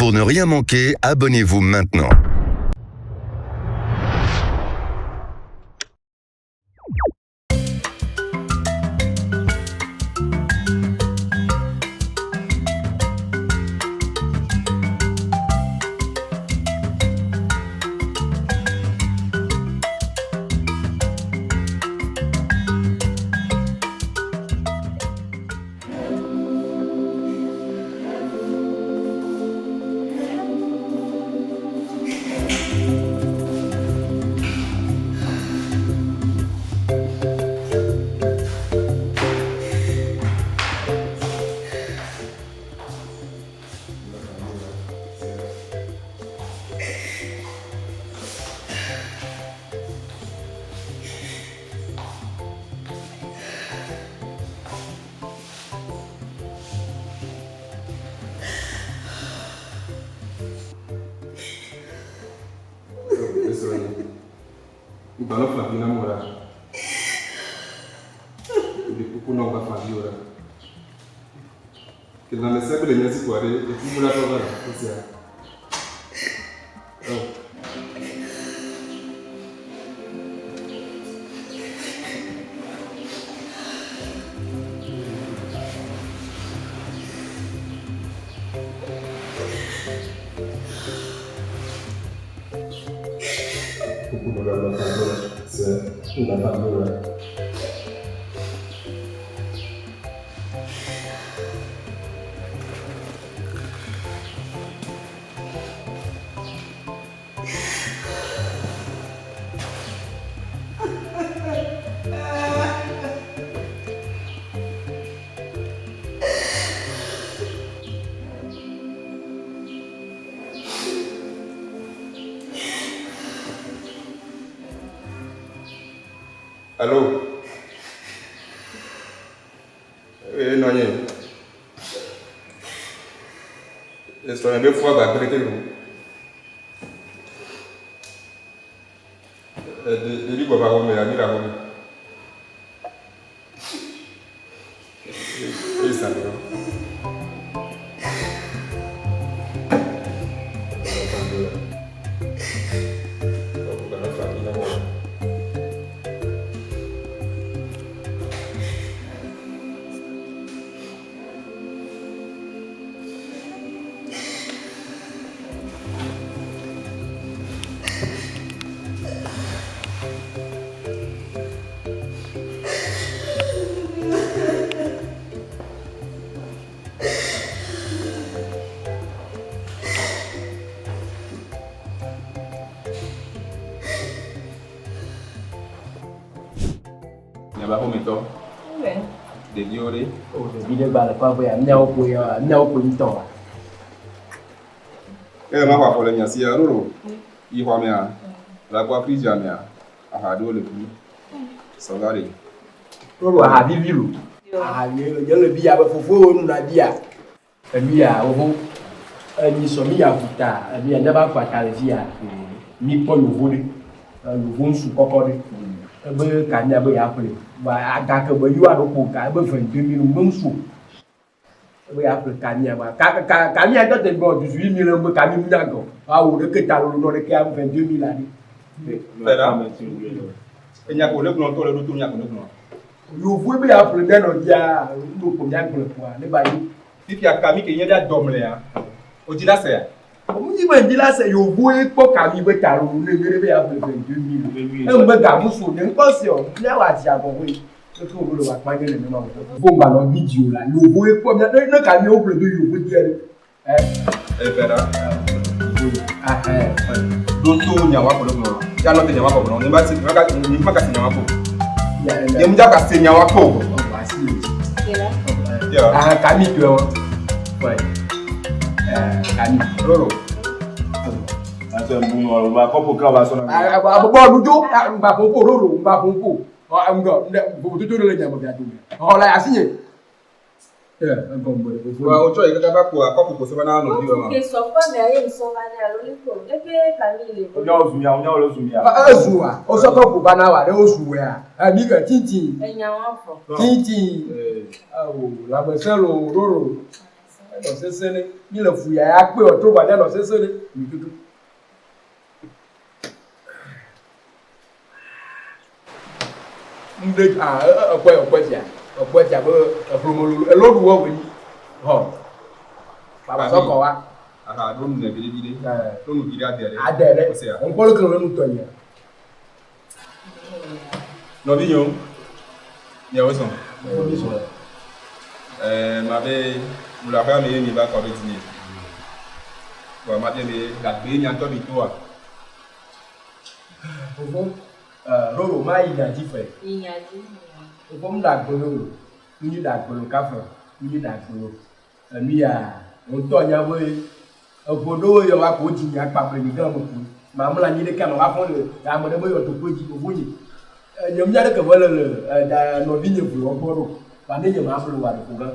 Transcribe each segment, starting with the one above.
Pour ne rien manquer, abonnez-vous maintenant. Allô? Non, je suis un peu froid à traiter. Je dis qu'on va remettre la nuit à remettre. Et ça, Ebe kanya be ya ple ba aga ke be yu ado ko ga be 22 000 memsu be ya ple kanya ba kanya to te go 18 000 be kami munya go awu de ke talo no de ke am 22 000 ani Pera enya ko le gnon to le do nya ko le gnon yo fu be ya ple de no dia ndo ko nya ko le kwa le ba yi if ya kami ke nya da domle ya o ti da se ya omunyi be ndila se yo fu e po kami be talo no le be ya ple 22 000 e mbe ga musu ne nko se o le wa ti ago we to ko lo wa pa de le ma wo ba lo video la yo fu e po mi no kami o ple do yo fu die Pera don't do nya wa ko le gnon ya no te nya wa ko no ni ba si ni ma ka si nya wa ko ye mu ja ka si nya wa ko ya kami tu wa kami roro ase mbungo ba kopo ka ba sona bo lujo mba ponpo roro mba ponpo o amgo bo tutu le nya mo bia tu o la asinye ngombo wa ojo e ka ba ko akopo ko se ba na no bi wa ma ke so fa me aye so ba na lo le ko e pe kami le onya ozumia azuwa o so ko ba na wa le ozuwe a mi ka tintin enya wa fo tintin awo la be se lo roro Non c'est ça ni le fouya a pe o to ba non c'est ça ni tutu mde ọ̀pọ̀ tia bo promolu e lo duwo we ni ho baba so ko wa aha do nu bile bile do nu bile adere on ko lo kan lo nu to nya no bi yo ni o so o so ma be mu la fa mi ni ba ko be tini wa ma de me la gbe nya to bi to wa roro ma ina ji fe Ìyànjú. o mo da gbolo ni da gbolo ka fo ni da gbolo mi ya o to nya bo obodo yo wa ko ji nya pa pe ni gan mo ku ma mo la ni de ka no wa fo le ya mo de bo yo to ko ji bo ni nyom nya de ka bo le da no bi ni bu o boro ba ne nyom afro wa ko gan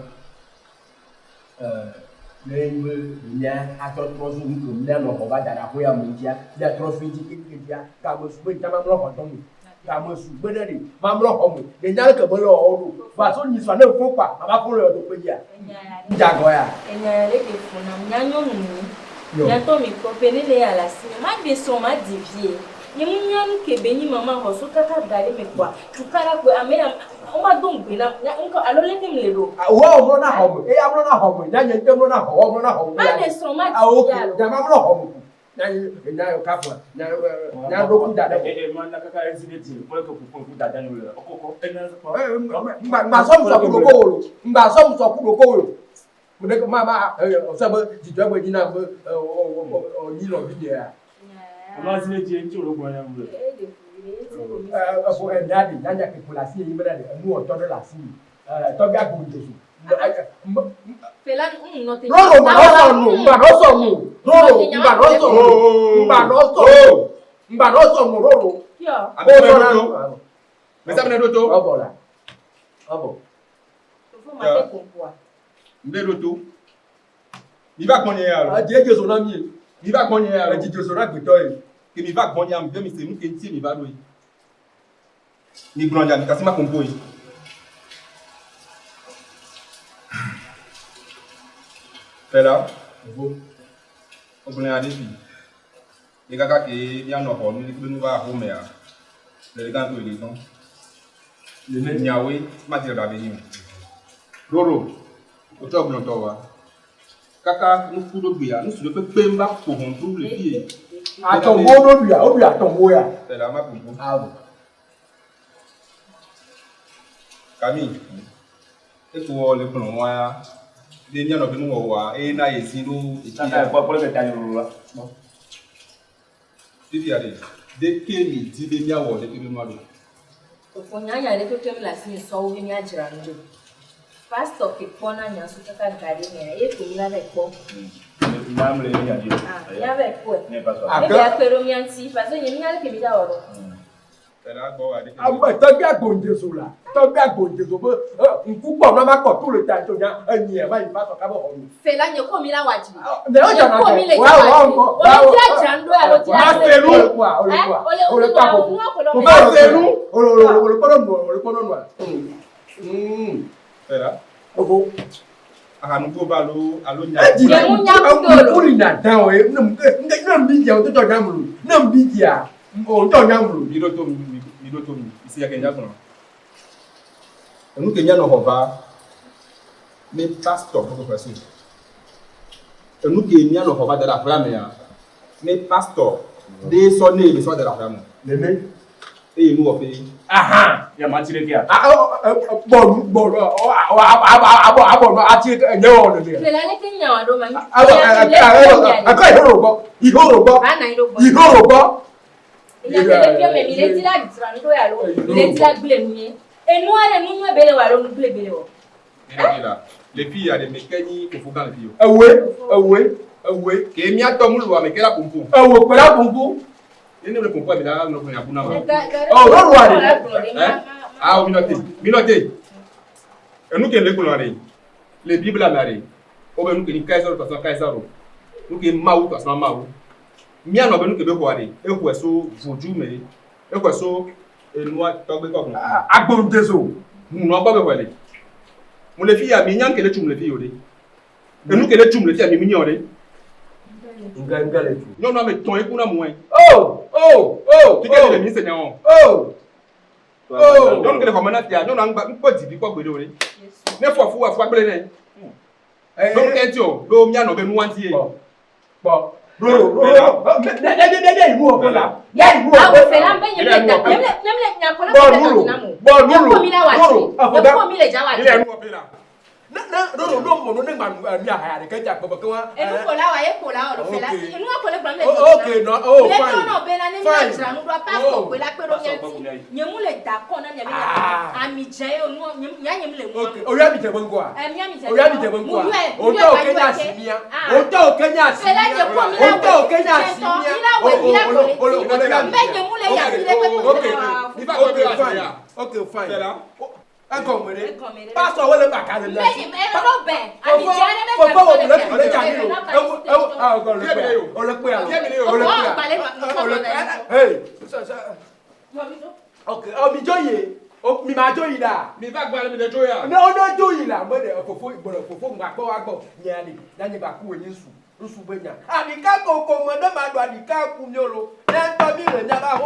le nya a to trosu ni ko mi no ko ba da ko ya mo ji ya trosu ji ki ya ka mo su bo ta ma lo ko to mi ka mo su gbe de ma mo lo ko mo de nya ke bo lo o lu ba so ni so na fo pa ba fo lo to pe ya ja go ya Ẹ̀yà rẹ̀ lè fún un. Nyányo nù. Nyátọ̀ mi kọ́ pé nílé àlàsí. Má dé sọ má dìbìyẹ. Yẹmu nyanu kebe ni mama hɔ so kaka gari mi kwa. Tukara kwe amena. Oma don gbe na. Nko alo leke mi le do. wo o mo na ho mo e ya mo na ho mo nya nya mo na ho o mo na ho Má dé sọ má o dìbìyẹ alo. da ma mo ho mo nya ka fo nya do ku da de man na kaka residenti mo ko ku dada ni o ko mba so mo so ku ko wo mba so mo so ku ko wo mo de ma o se bo ji jo bo ji na bo o ni lo bi ya ma residenti en ti ro gbo yan mo fo e dadi nya ke ko la si yi bra de nu o to de la si to ga ko jesu Fela no te. Roro ma no so mu roro Yo. me sa do to obo la obo Fo ma te kompua. mbe do to mi va konye ya lo je jesu na mi mi va konye ya lo je jesu na gbe to yi ke mi va konye am be mi se mu ke nti mi va do yi ni gbronja mi kasi ma kompo yi Fela ogun ade fi e kaka ke ya no ho ni pe nu ba ho me a le kan to ile tan le nyawe ma ti da be ni roro o to ogun to wa kaka nu fu do gbe ya nu su do pe mba ko hon du le fi aton wo do bia o bia aton wo ya Fela ma kompo awo kami e ko le kun wa de ni ano be nu wa e na ye si do ta ko po le ta ni ro la Vivi ade de ke mi di de ni awo de ke mi ma do Fo nyanya le to tem la si so wo ni ajira ndo. Pastor ke pona nya so kaka gari mi e ko mi la be ko. na mo le ni adi Ya be ko. ne pa so E be apero mi anti, fa so yen mi ale ke bi da oro. Fela gbo wa de ke awo to bi agbo jesu la to bi agbo jesu bo nku po na ma ko to le ta to nya ani e ma yi pa so ka bo ho mi Fela nye ko mi la waji. ne o jana Ko mi le wa jawaji. O ti ajira ndo ya lo ti ma ajira. se lu o le pa ko ko ma se lu o le ko no Fela ogo ahanu ko ba lo alo nya Yemu nya kutolo. kuli na dan o na mbi je o to nyamulu na mbi je a o to nyamulu mi do to mi isi ya ke nya kono onu ke nya no ho ba me pastor ko ko so onu ke nya no ho ba da la fra me ya me pastor de so ne be so da la fra mo le me e mu wo fe aha ya ma ti le kia bo abo no ati nye o no de Fela le ke nya wa do ma. aka ihoro gbo Ba na iro gbo. ihoro gbo Ya ke le pio me mi le ti la ajira ndo ya lo. Mi le ti la gble nu ye. Enu ale nu nu bele wa lo nu bele wo. le filles de me kenyi ko fuga le fio ewe ke mi ato mu lu wa me ke la pompo ewo pe la pompo ene le pompo mi la no ko ya kuna ma oh ro wa de ah o minote enu ke le ko re le bible la re o be nu ke ni kaisaro to so kaisaro nu ke mawu to so mawu mi ano be nu ke be ko re e ko so voju me e ko so enu a to gbe ko kun agbon jesu mu no ba be wele mo le fi ya mi nyan ke le tu mo le fi yo de Et nous, que les tchums, le tiens, mais mignon, Ngangale tu. non, non, mais ton époux n'a moins. Oh, oh, oh. Tu gagnes les ministres, non. Oh. Oh. Donc, les commandes, il y a un peu de quoi que vous ne fois fou à fois blé. Donc, qu'est-ce que l'homme y a un nous entier. Bon. Roro. Derrière, il mourra là. Ah, vous faites la peine, il y a Roro, non, mon nom est Manu, Yahya, que tu as pas quoi. Et nous, là, et pour là, on fait là. Et nous, on connaît pas les Ok, non, oh, les fine. non, ben, on ne doit pas couper la péronia. Nous, les d'accord, on a mis à midi, nous, il y a les mots. Ok, on y a mis de bon quoi. On y a mis de bon quoi. On t'a au Kenya, Simia. On t'a au Kenya, C'est là que pour on t'a au Kenya, Simia. Ok, fine. Encore, pas sur le bac à la ok, oh, mi joye, oh, mi ma joye da. Mi va gba mi de joya. No, no joye la, mo de fofo ngba po wa gbo, nyani, na ni ba ku yin su, rusu benya. Ani ka ko ko mo de ma do ani ka ku mi olo. Na to mi re nya ba.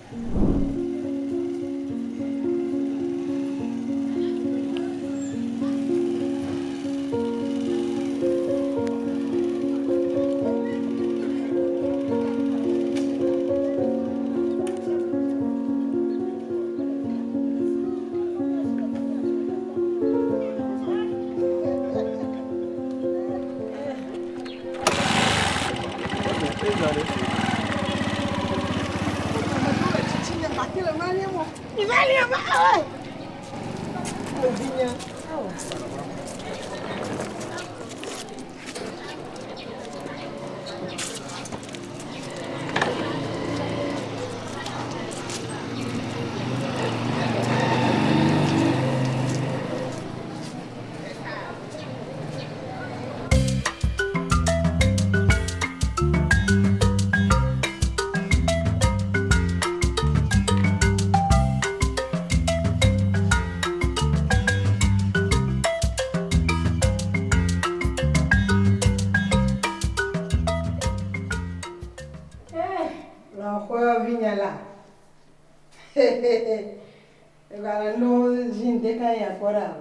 Agora não gente cai agora.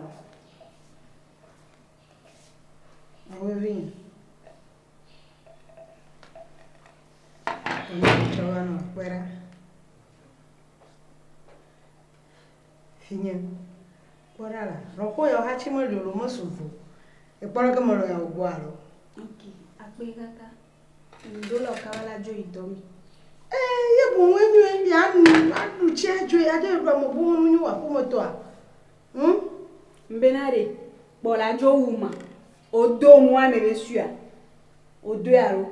Vou vir. Não agora. Finha. Bora lá. Roko eu hachi mo lolo mo sufu. E para que mo ya ogwaro. Okay. Akpe kaka. Ndola kawala jo idomi. Ye bon we bi anu chejo ade ro mo bu nu wa ko moto a Mbenare bola jo wuma odo mu a mebe sua odo yaro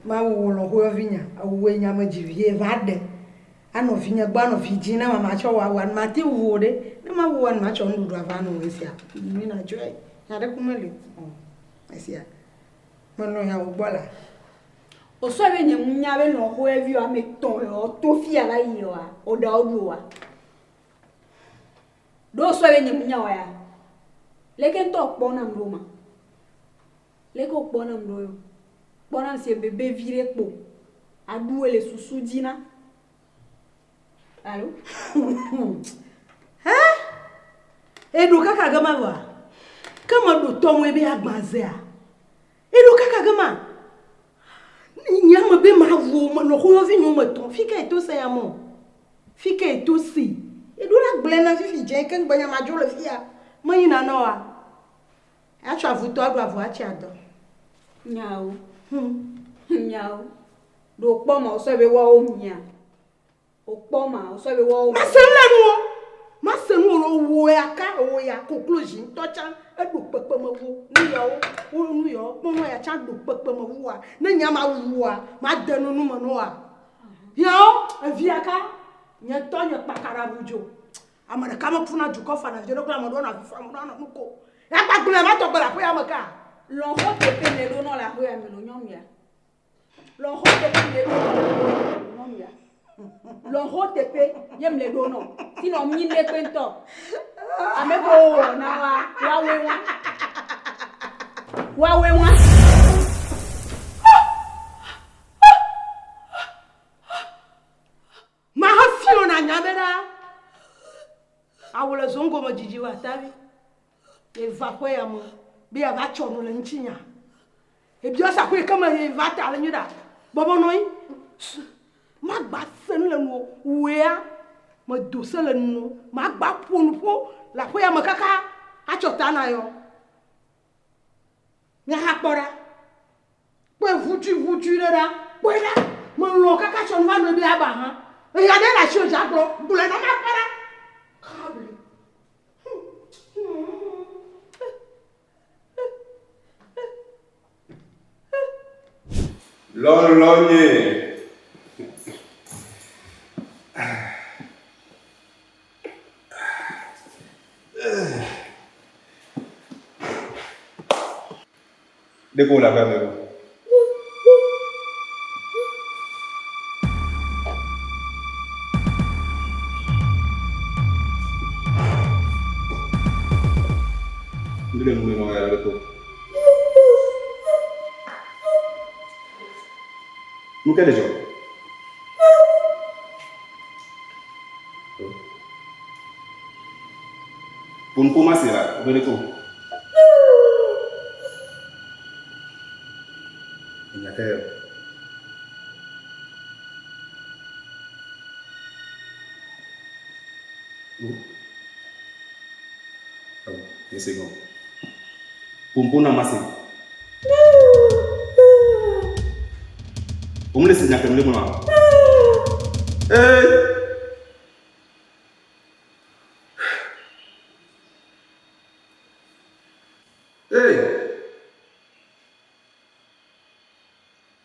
ma wo lo ho vinya awu nya ma jivie vade ano vinya gba no fijina mama cho wa wan mate wo de na ma wo wan ma cho ndu ava no we sia mi na joy ya de kumele sia Mano ya ubola. O so be nye munya be no ho evi o ameton o to fi ala yi o a o da odu wa. Do so be nye munya wa ya. Leke nto po na mroma. Leke o po na mro yo. Po na se bebe vire po. Adu ele susu dina. Allo? Edu kaka gama wa. Kama do to mo ebe agbaze a. Edu kaka gama. Nyama be ma wo no ho vi nyo maton. Fika eto se ya mo. Fika eto si. Edu la blena fifi je kan gbanya ma jo le fia. Mo yin na no a. A twa vuto adu avu a chi ado. Nyao. Nyao. Do po ma o so be wa o mia. O po ma o so be wa o. Ma se lenu o. Ma se nu lo wo ya ka o ya conclusion to chan edu pepe ma wo nu yo mo ya chan du pepe ma wo a na nya ma wo a ma denu nu mo no a yo aviaka nya to nya pakara bujo amana kama puna du ko fa na jero kla mo do na fa mo na mo ko ya pa gbele ma to gbele po ya mo ka Lo ho te pe ne do no la ho ya me lo nyom ya. Lo ho te pe ne do no nyom ya. Lo ho te pe yem le do no. Si no mi ne kwento. Ameko na wa we. Ma hafio na nyabera. Awole zongo mo jiji wa tabi. E va ko ya mo. Bi ava chono le nchinya. E bi osa ko e kama e va ta le nyuda. Bobo noi. Ma gba sen le no wea. Ma do se le no. Ma gba ponpo la ko ya mo kaka a chota na yo. Nya hakpora. Po vutu le da. Po da. Mo lo kaka chon va no bi aba ha. Regardez la chose à gros, vous l'avez pas câble. Lologné. Décolle la caméra. Dia mulai mengajar itu. Mungkin ada jawab. Pun masih lah, udah itu. Ini kayak. Ini sengok. Pumpuna masih. Umle sinya kemle mwana.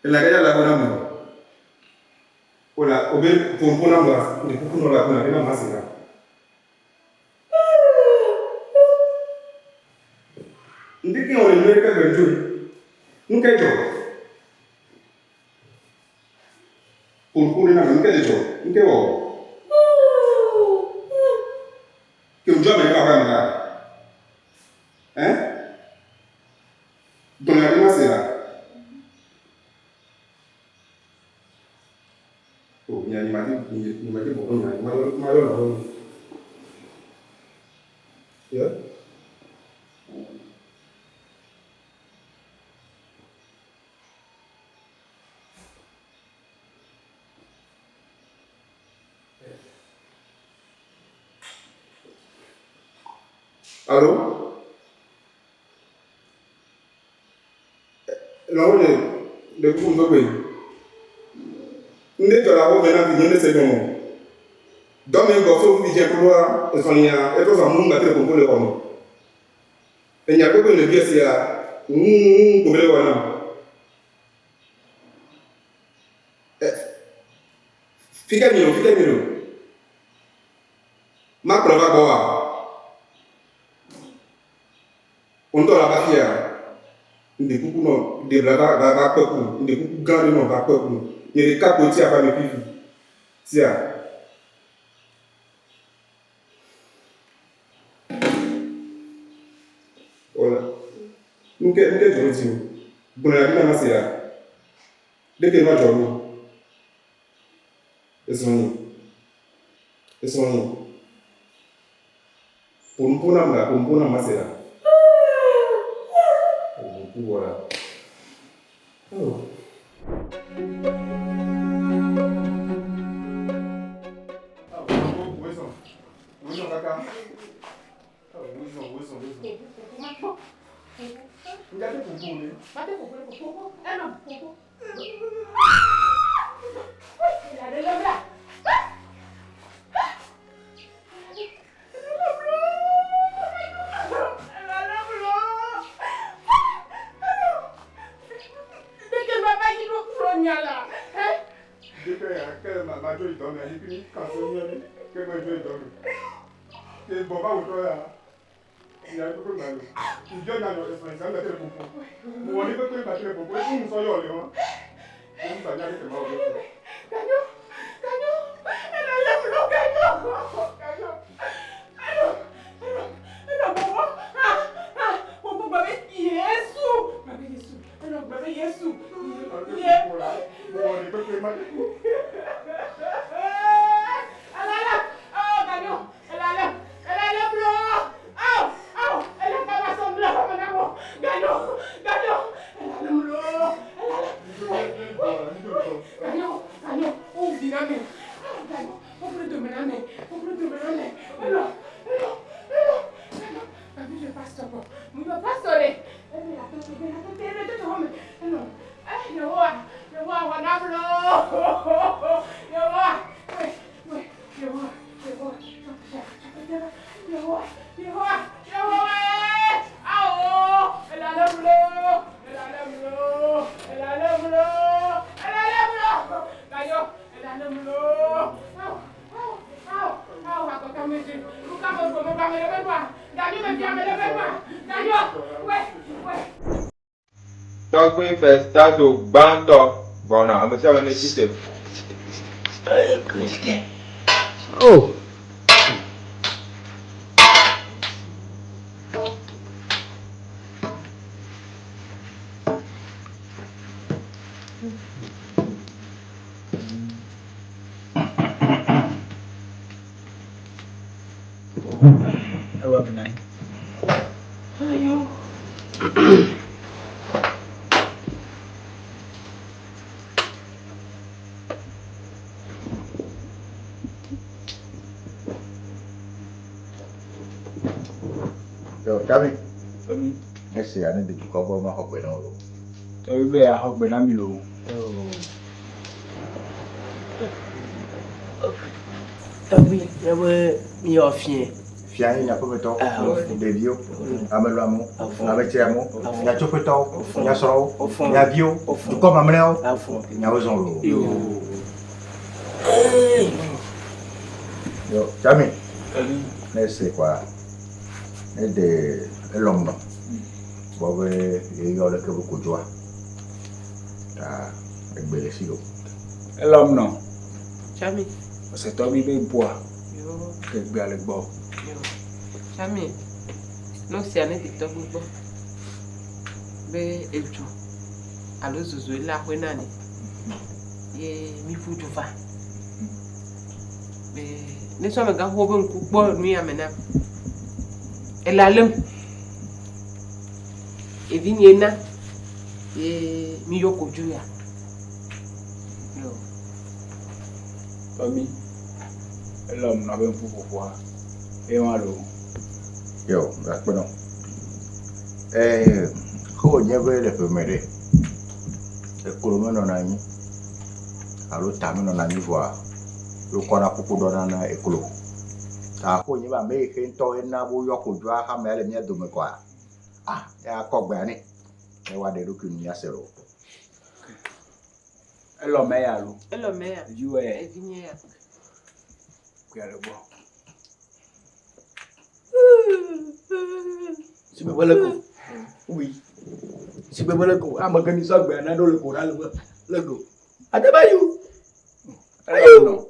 La gaya la bona mo. Ola, obe pumpuna mwa, ni kukuno la kuna ina masih. Ndiki on le mereka benjo. Nunca jo. Pun na nunca jo. Nunca wo. Que un job me va a ganar. Don la rima será. Oh, ni mati bohong ni. Malo lah. Ya. Allô? Non, le coup de paix. N'est-ce la robe venant de c'est bon. Dans mes gosses, vous dites que et son lien, et tout ça, nous battons pour le homme. Et il y a beaucoup de pièces là, pour le homme. Fica miro. Ma prova boa. Untuk apa dia? Ndé kuku non, ndé blada va peku, ndé kuku gandi non va peku. Yé kapo tia va me pifi. Tia. Voilà. Nous que je dis. Bon la vie na sera. Dès que moi je vois. Esoni. Pumpuna masera. Voilà. Oh. Talking first, start to band up. Bon, I'm going to have a system. Oh. Yo, Kami. Ese ane de kiko ma hokwe no lo. To be ya hokbe na mi lo. Oui, il y a un chien. Fiani na pometo, de bio, amelo amo, avec amo, ya chopeto, ya soro, ya bio, tu comme amreo, ya ozon lo. Yo, Kami. Ese kwa. De l'homme non. Bobe e yo le ke bu kujwa. Ta egbele silo. L'homme non. Chami. C'est toi qui be bois. Yo. Que be ale gbo. Yo. Chami. No si ane ti to gbo. Be eju. Alo zuzu la hwe nani. Ye mi fuju fa. Be ne so me ga ho be nku gbo nu ya mena. Elalem evinyena mi yoko juya yo Tomi l'homme na ben pour voir et on lo Yo, rakpono. Ko nyebe le pemere. E kolomo no nani. Alo tami no nani voa. Lo kona pupu do na ekolo. Ta ko nyeba me ke nto na bo yoko jwa ha mele mi do me kwa. Ah, ya ko gba ni. E wa de roku ni asero. l'homme ya lo. L'homme ya. You e Evinyena. que ale gbo. Si me voilà go. Oui. Si me voilà go, I'm going to say we are not all go down le go. Adebayo. L'homme non.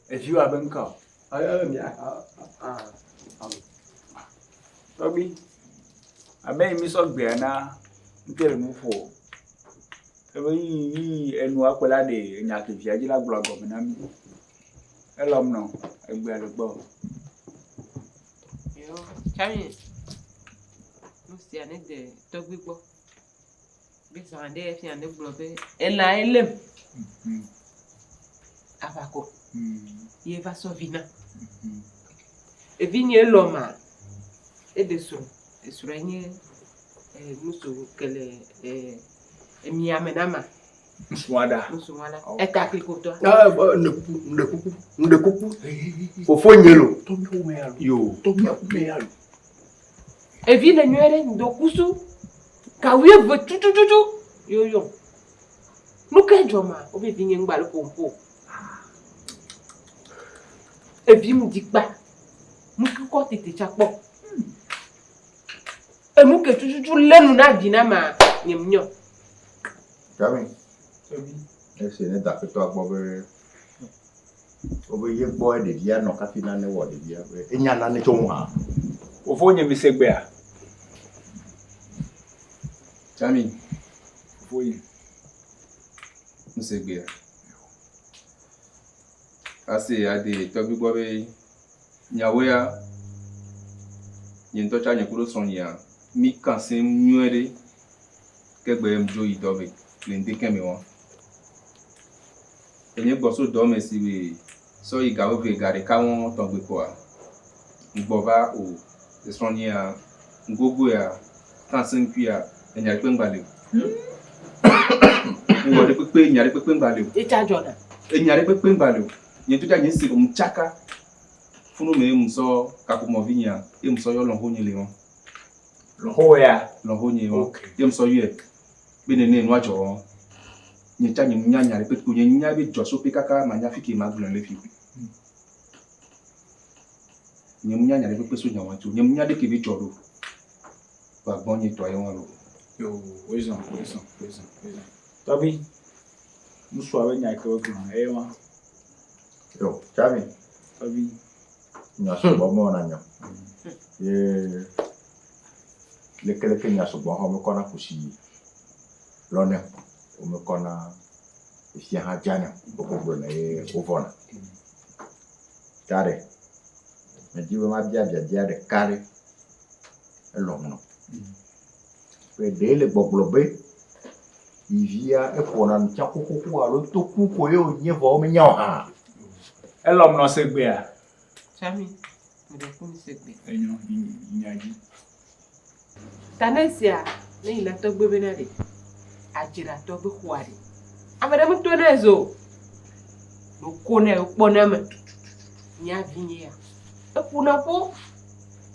If you have been caught. Tomi. Abe mi so gbe na ntere mu fo. Ebe yi enu akwela de nya ke fi ajila gbo go na mi. L'homme non. Egbe ale gbo. Yo. Chami. No si ane de to gbo. Be so ande fi ane gbo be. Ela elem. Avako. Ye va so vina. Evinye loma. E de so. E so renye muso kele mi amenama. Wada. Muso wala. E ta kliko to. Ah, ne kuku. Fofo nyelo. Tomi o me alo. Yo. Tomi o me alo. Evine nyere ndo kusu. Ka we vo tutututu. Yo yo. Nuka joma obi vinye ngbalo pompo. Evi mu dikpa. Mu ko tete chapo. E mu ke tututu lenu na dina ma nyemnyo. Kami. Tomi. Ese ne da peto agbo be. Obo ye gbo de dia no ka fi na ne wo de dia. Enya na ne to wa. Ofo nye mi segbe a. Chami, Ofo yi. Msegbe. Ase ade tobi gbo be nyawe ya yin to cha nyekuro son ya mi kan se nwere kegbe mjo idobe le ndeke mi won enye gbo so do me si we So il gawe be gare ka won ton gbe ko a. Ngboba o esoni a ngogo ya tansin pia enya pe ngbale. Ngo de pepe enya de pepe ngbale. E cha jona. Enya de pepe ngbale. Yen to ja yen si chaka. Funu me mso ka ko mo vinya, e mso yo lonho nyi le won. Lonho ya. Lonho nyi won. E mso ye. Be ne nwa jo. Nyi cha nyi nya de pepe nyi nya be jo so pe kaka ma nya fiki ma gblon le fi. Nyemunya nyare pe so nyawa tu nyemunya de ke bi joro ba gbon ni to ayon lo Yo, wisdom. Tobi, musu awe nya ke oku na ewa. Yo, Chami. Tobi, Nyaso bomo na nyo. Ye leke nyaso bo ho me kona kusi. Lone o me kona isi ha jana bo na e ovona. Tare. Me diwe ma bia de kare. Elomno. Pe dele boblobe. Ivia e kona ncha kuku alo to kuko yo nyevo me nya ha. elom no segbe a. Chami, me de kuni segbe. Enyo inyaji. Tanesia, ne ila to gbe benade. Ajira to be kwari. Amada mu to nezo. No kone ukpona me. Nya vinye ya. Epuna po.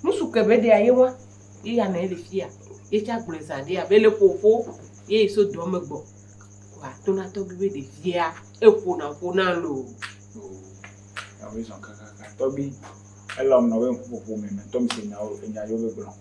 Musu kebede ayewa. Iya na ele fia. Ye cha gbresande ya bele popo. Ye so do megbo. Wa to na to gbe de fia. Epuna po na lo. Ya wisdom kaka. Tobi, elom no we mpupu me to mi se nya yo be glo.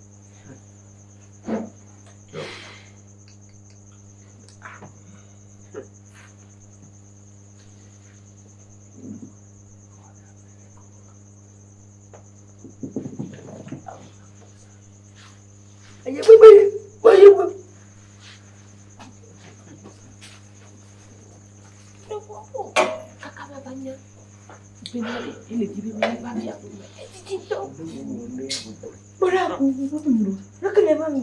Aye, wait. Kakaba banya. Benade ele dibe me ba bia. Tito. Bora. Rekele ba mi.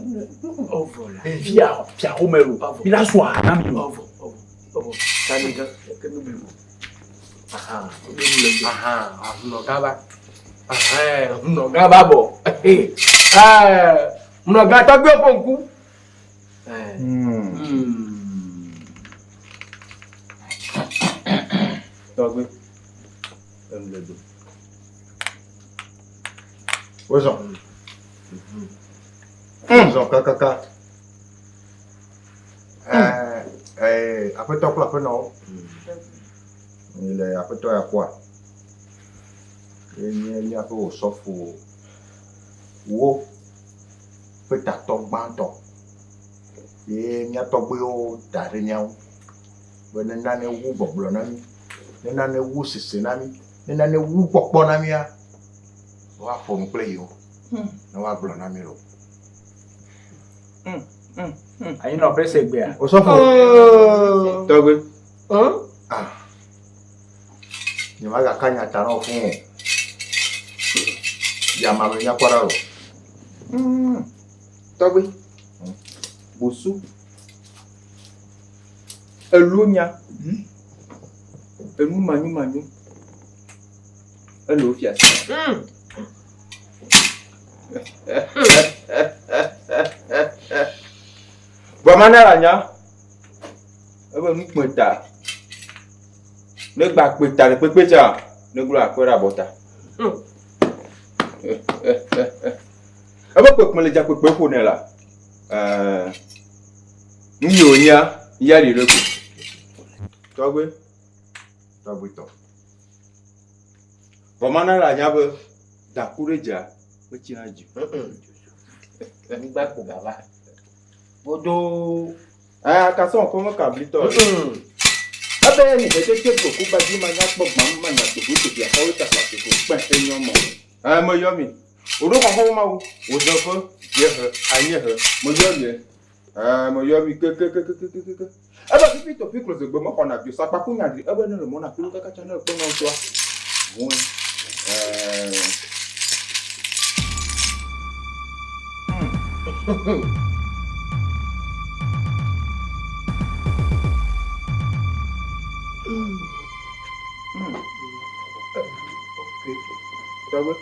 Ovola. Via Romero. Bila swa na mi. Ovo. Tani ga ke mi bi. Aha, mnogaba bo. Mnoga to gbe ponku. Togbe Emledo. Ozo. Ozo kaka. Apeto kwa no. Ile apeto ya kwa. Enye ya ko sofu. Wo. Peta to gbanto. Ye nya to gbe o dare nyawo. Wena nane wu boblo na mi. Nane wu sisi na mi. Nane wu popo na mi ya. Wa fo mi play yo. Na wa blo na mi lo. Ayi no pe segbe a. O so fo. Togbe Ni maga kanya tano fun. Ya ma nya kwara ro. Togbe Bosu Elunya Elu manyu Elu fias Bamana lanya Ebe nu peta Ne gba peta ne pepeja ne glo akwera bota Ebe pekmele ja pepe fo ne la Nyonya yari reko Togbe to. Bamana lanya be dakureja wechi aju Ngba ko baba. Bodo ka so ko mo ka blito Abe ni hete ko ku ba di ma nya po ma nya to ku ti ya ko ta sa ko pa enyo mo mo yomi Odo ko ho ma wo do ko je he anye he mo yomi mo yomi ke Aba pipi to pikro ze gbe mo ko na bi sa pa ku nya di aba ne mo na ku ka channel ko no so mo Togbe.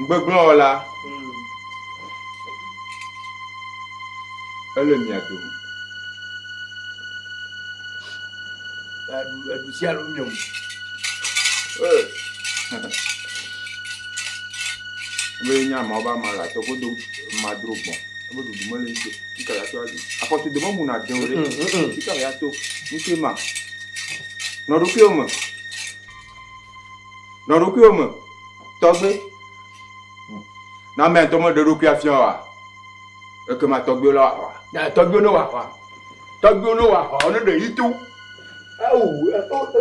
Gbegblon la. Elle mi ado. Adu si alo nyom. Me nya ma ba ma la to ko do ma dro bon. Abo do mo le se. Ika ya to ali. Akoto de mo mu na den ore. Ika ya to. Ni ke ma. No do ki o mo. No do ki o mo. Togbe. Na me to mo de do ki afian wa. E ke ma togbe la wa. Na togbe no wa. Togbe no wa. Ono de yitu.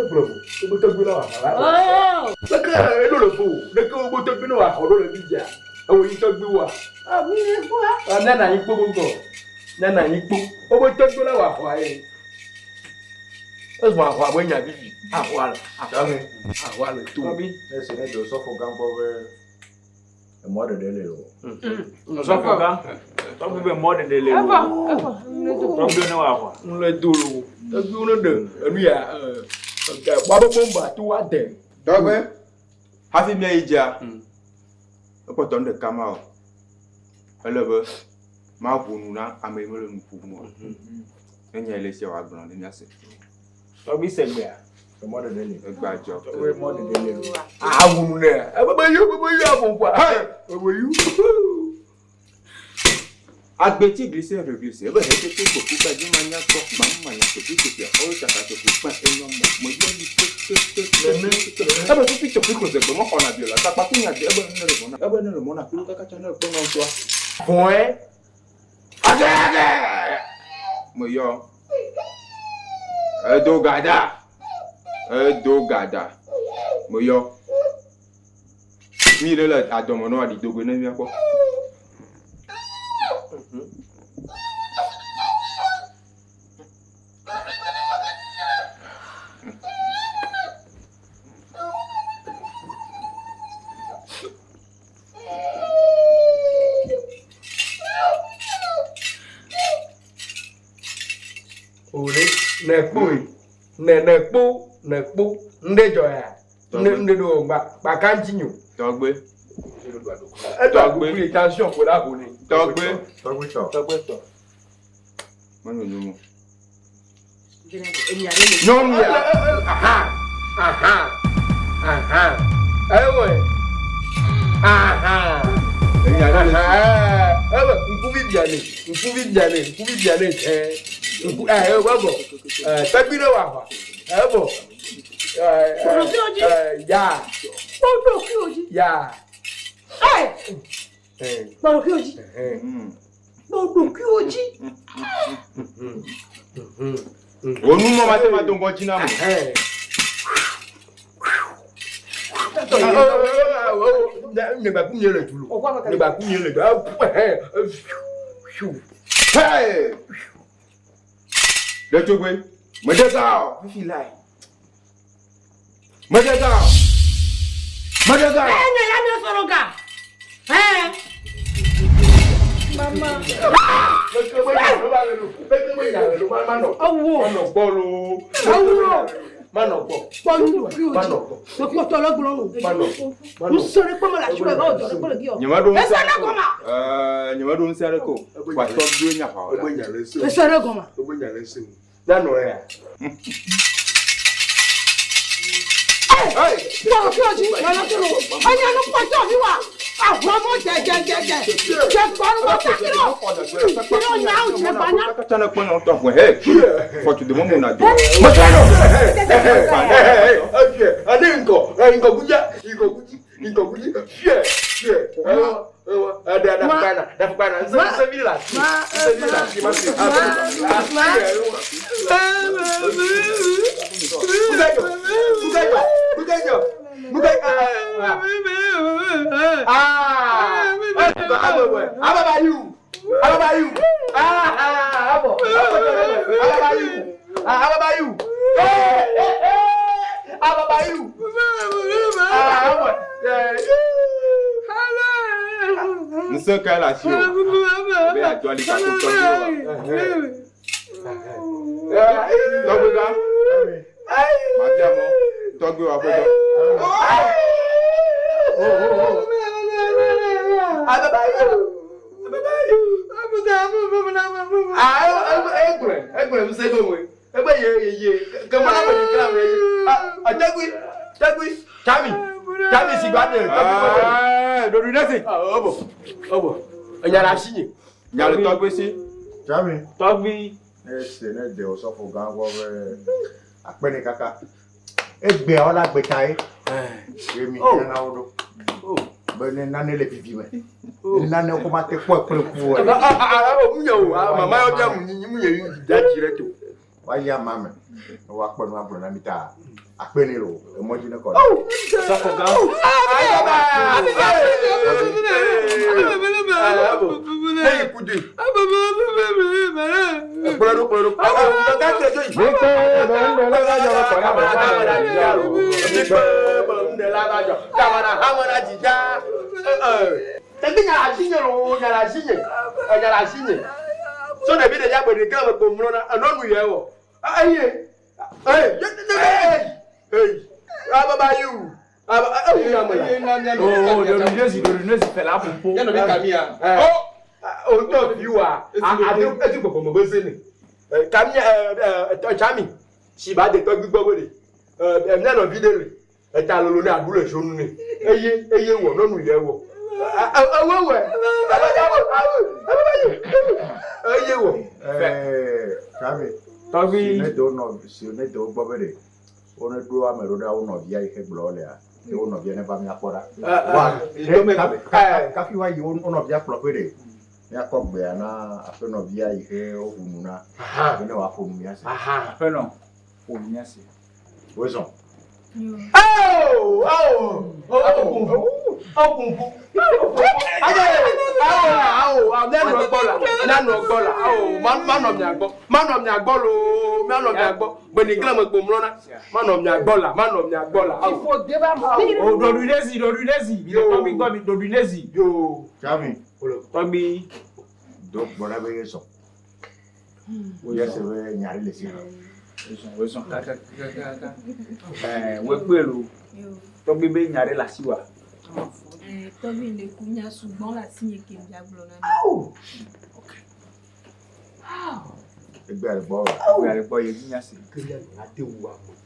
Bro. Obo togbe no wa. Oh! Saka elo le fo. De ko obo togbe no wa. Ono le bija. Awo yi togbe wa. Ah, oui, mais quoi? Na na yin po go. Na na yin po. Obo togbe la wa wa e. Osma wa bo nya bibi. Ahwa. Ahwa le to. Tobi, ese ne do so for gambo we. E mo de le o. So for ga. Togbe be mo de le. Togbe no wa. Nle dolo. Togbe no de. Enu ya ba bo bomba tu wa de. Togbe. Hafi mi ija. E ko ton de kama o. Elebe ma vunu na amemele nu pumu. Enya ile se wa gbon ni ase. Togbe se gbe a. E mo de le. E gba jo. Tobi mo de le. Awunu ne. E baba yu abon Hey! Baba yu. Agbeti glisse reviews. E be he te ko ku ba ji ma nya ko ma ma nya ko ti ti o ta ka to ku pa enyo mo je ni e be tu picture ku ze mo ko na bi la ta pa ku nya de e be ne le mo na ku ka channel ko no so Point. ade mo yo e do gada mo yo mi le la adomo no adi dogo na mi ako Ore nekpo nde joya nde do gba kanjinyo Togbe e to agbe tension ko la ko ni Togbe So. mo no mo nyom ya ewe ewe nkuvi biale wabo tabire wa ebo ya Odo ki oji. ya Baro ki oji. Odo ki oji. onu mo ma te ma don go jina mo Neba kumye le tulo. Neba kumye le tulo. hey le Togbe me de ga fi lai me de ga Ene ya ne soroga. Mama. nyama do nsare ko wa to do nya fa ola Nse ka la si o. Be a jolly ka ko to. Togbe ga. Ma ti amo. Togbe wa ko to. Apene kaka. Egbe ola gbeta e. Emi na odo. Bene nane le bibi me. Nane ko ma te ko ku. Munyo mama yo bia munyi ye da direto. Wa ya mama. Wa ponu abro na mita. Apene ro emoji ne ko. Sofo ga. Hey kudu. Chami, si ba de to gbigbo wele. Na no video le. E ta lo ni adule sonu ni. Eye wo no nu ye wo. Awewe. Eye wo. Chami. Tobi. Ne do no si ne do gbo bere. One do amero da ono via ike gbo le a. E ono via ne ba mi akora. Wa. Ka fi wa yi ono via klo bere. Ya kogbe ana afeno via ihe ohununa. Ene wa fonu ya se. Afeno. Ohun ya se. Weson. Weson kaka. We pelu. Tobi be nyare la siwa. Tobi le kunya sugbon la sinye ke diablo na. Okay. Egbe arbo. We arbo ye nya se.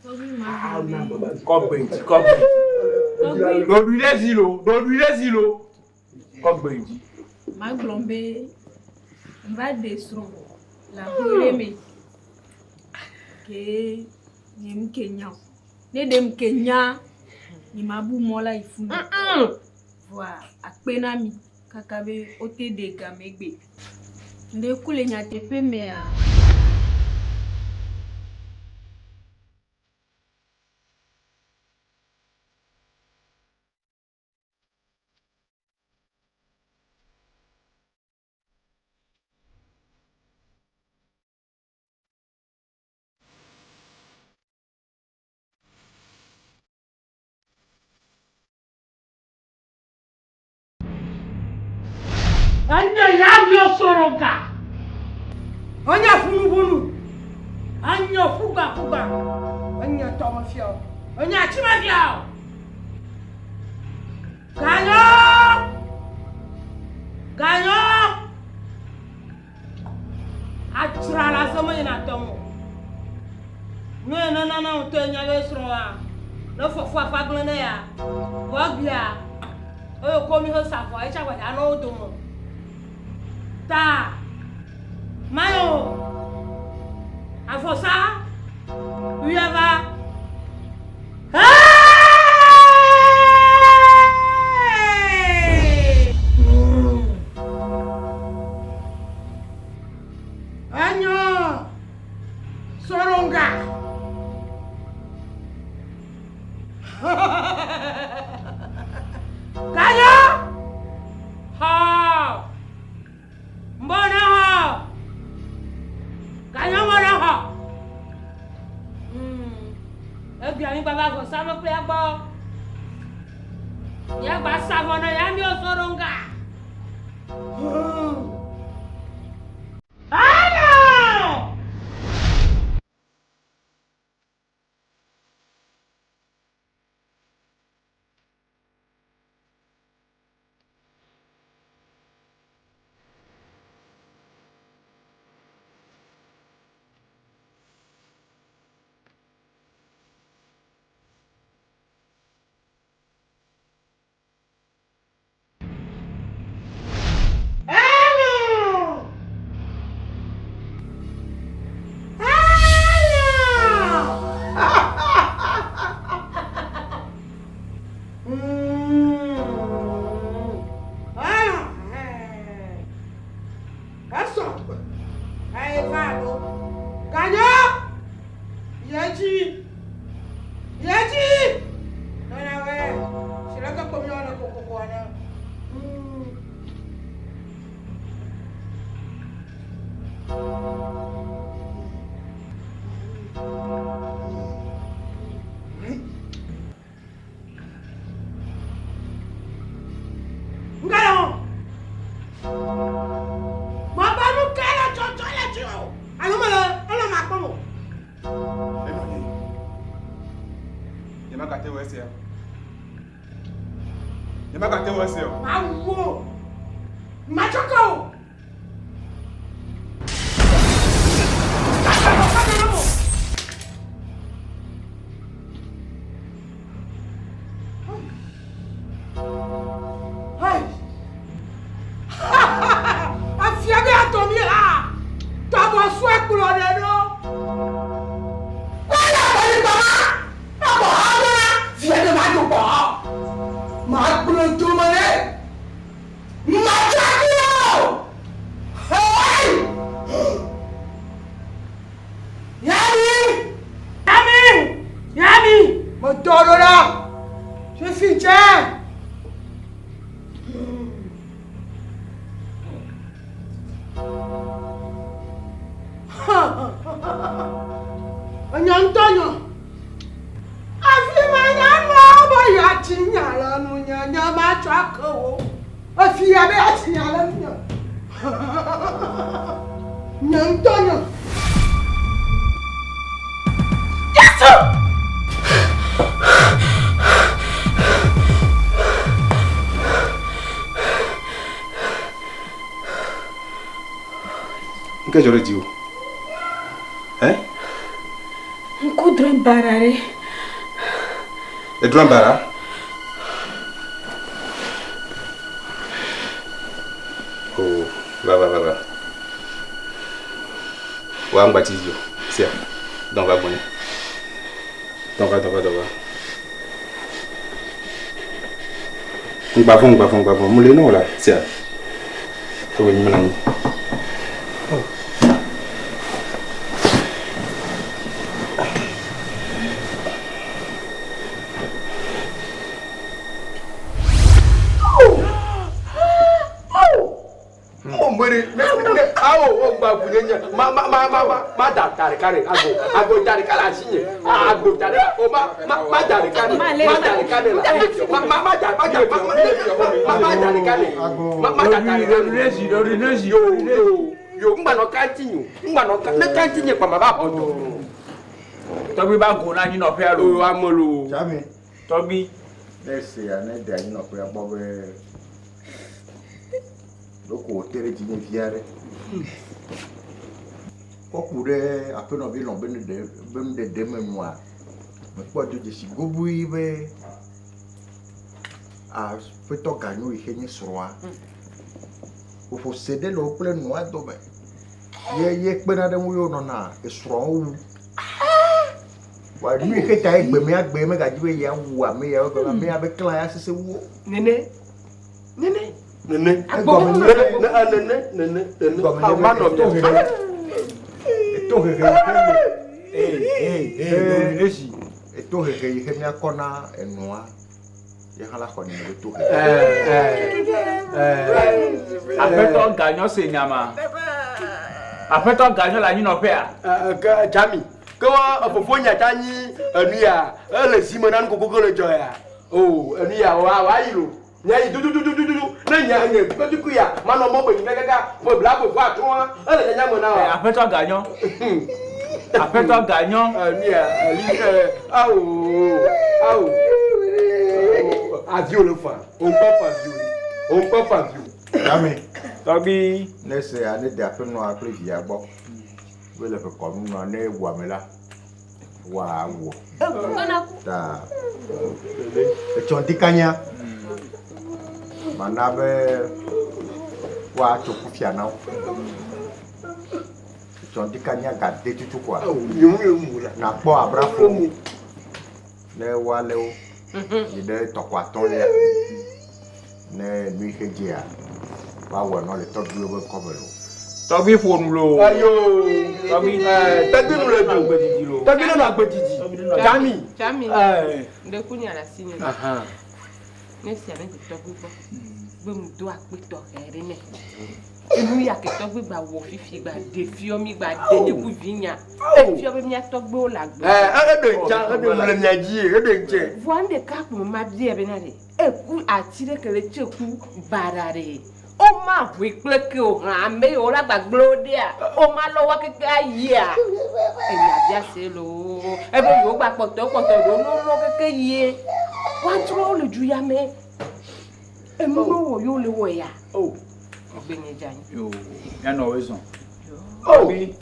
Tobi ma. Kogbenji. Do zilo. Kogbenji. Ma glombe. Va desro. La horeme. Ke ni mkenya. Ne dem Kenya. Ni mabu mola ifunu. Wa akpena mi kakabe ote de gamegbe. Nde kule nyate pe mea. Anya yabio soroga. Anya funubunu. Anya fuga. Anya tomafio. Anya chimafio. Ganyo. Atrala sama ina tomo. No utenya lesroa. No fofo afaglene ya. Wabia. Oyo komi ho safo e chagwa da no domo. Ta Mayo Afosa Uyava Anyo Soronga Kaya Ha Mbona ha Kaya mbona ha Ebi ani baba go sama pe agbo Ya gba savona ya mi Soronga c'est il m'a gâté ouais c'est Mawo. Machoko. Qu'est-ce que j'aurais dit? Hein? Un coup de barré. Et de barra? Oh, va. Ouais, on baptise. C'est donc va bonne. Donc va. On va bon. Moulé non là, c'est. Faut venir maintenant. Tobi ba go na nyino pe alo amolo. Jami. Tobi. Let's see, I need that nyino pe abobe. Loko tere jinye fiare. Kokure apeno bi lon ben de mémoire. Mais quoi de si gobui be a feto ganyo ihenye sroa. O fo céder le plein noir do be. Ye pena de mu yo no na esro wu. Wa ni ke ta egbe me ga jiwe ya wu a me ya go me ya be clan ya sese wu. Nene. Afeto ganyo la nyino pe a. Jami. Kawa afofonya tanyi anuya. Ele simana ko le joya. Oh, anuya wa yilo. Nyai du na nyanye petuku ya mano mo be ngaka mo bla bo fa to ele nya mo na wa afeto ganyo mia ali au avio le fa on pas avio Jami. Tobi Nese ane de apeno akle via bo. We le ko nu na ne wa mela. Wa wo. Ta. E chondikanya. Manabe wa chokufia nao. Chondikanya gade tutu kwa. Na po abrafo. Ne wa leo. Ide tokwa ton le. Ne lui kejia. Wa wa no le top global cover. Tobi phone lo. Ayo. Tobi Tabi no le agbedidi lo. Tabi no agbedidi. Jami. De kunya la signe. Ne si ane to gbo. Gbe mu do apeto ere ne. Enu ya ke to gbe gba wo fifi gba de fi omi gba de ne ku vinya. E fi omi mi to gbe o la gbe. Ebe mu le nyaji, ebe nje. Voande ka ku ma bi ebe na de. E ku atire kele cheku barare. o ma wi kleke o han me o la gbagbo de a o ma lo wa keke aye a e ya bia se lo e be yo gba poto do no keke ye wa tro le ju ya me e mo wo yo le wo ya Oh, gbe ni jan yo, ya no weson. Oh, mi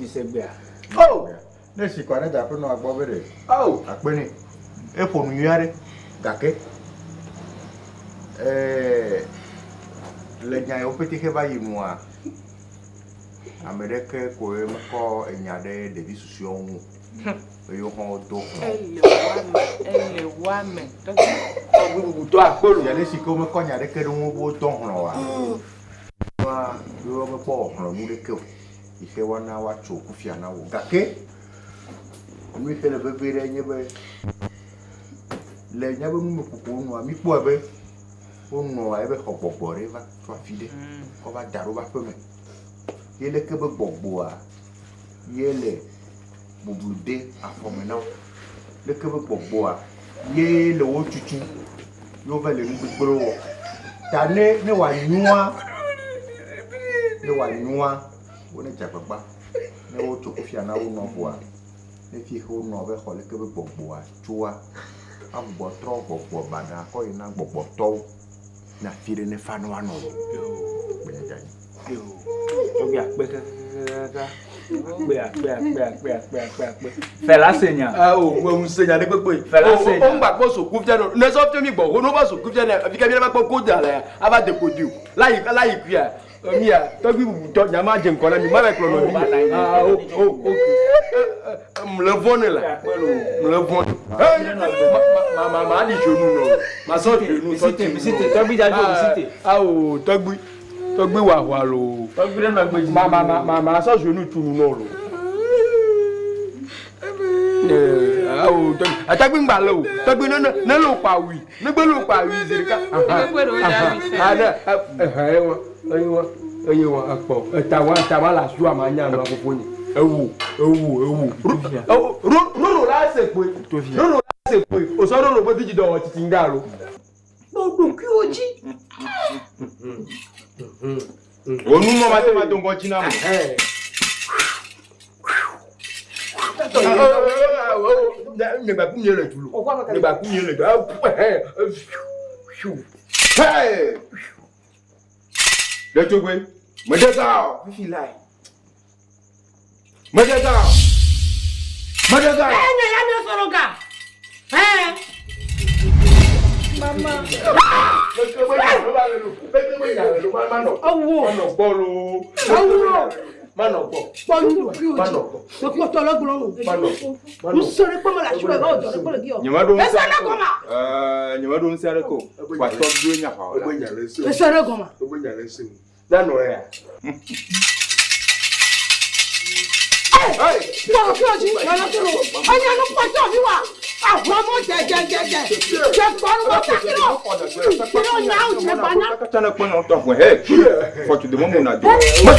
se gbe a. Oh, ne si kwa ne da pe no agbo bere. Oh, Akpeni. E fo nu yare. Gake. Le nya yo peti ke ba yimu a. Amerike ko e ko enya de bi susu ohun. E yo ho do. ele wa me to to akpolo. Ya le si ko me ko nya de ke do wo do hono wa. Wa yo me po hono mu de ke. Ise wa na wa cho ku fia na wo. Gake. Mi ke le bebe re nye be. Le nya be mu ko nu a mi po be. O nu a be ho gbogbo re va to afide. Ko ba daro ba pe me. Yele ke be gbogbo a. Yele bublude afomena. Le ke be gbogbo a. Yele wo tutu. Yo va le nu gboro wo. Ta ne wa nyua. Ne wa nyua. Wo ne jagbagba. Ne wo to ko fia na wo no bo a. Ne fi ho no be ho le ke be gbogbo a. Chua. Agbo tro gbogbo bada ko ina gbogbo to. Na fire ne fa no ano. Yo, to bi ape ka. Pe. Fela senya. Ah oh, wo un senya de pepe. Fela senya. O ngba po so ku fia no. Ne so fia mi gbo, wo no ba so ku fia na, fi ka mi ba po ko da la. Aba de ko di o. Lai ku ya. Mi a, to bi bu to nya ma je nko na mi ma be kro no bi. Ah oh. Me le vone la. Me le vone. Ma di genou no. Ma so genou so ti. Visite, to bi dajo visite. Ah oh, to gbe wa lo. To bi na gbe. Ma so genou tu no lo. Ah oh, atagbe ngba lo. Tagbe na lo pa wi. Na gbe lo pa wi zirika. gbe ro ja wi Eyi wa apo. Tawa la su amanya no akofo ni. Ewu. Roro la se pe. Roro la se pe. O so roro bo ti do titi ngaro. Gbogbo ki oji. Onu mo ma to nko china mo. Nígbà kú mi le tulo. Nígbà kú mi le tu. Hey! Le togwe. Me de ga. Fi lai. Me de ga. Ne ya ne soro ga. Mama. Ponu ki oji. So ko to lo gboro. Mo sore pe mo la ju e ga ojo pe le gi o. Nyama do E sare goma. nyama do nsi areko. Wa to do nya fa ola. E sare goma. Da no ya. Hey, mo ki oji, mo la toro. Anya no po to mi wa. Àwọn ọmọ jẹjẹjẹjẹ. Jẹ gbọ́rú wọ́n kàkiri o. Kí ló yà ó jẹ banya? Kachana kwa na to fun he. For to the moment na do. Mo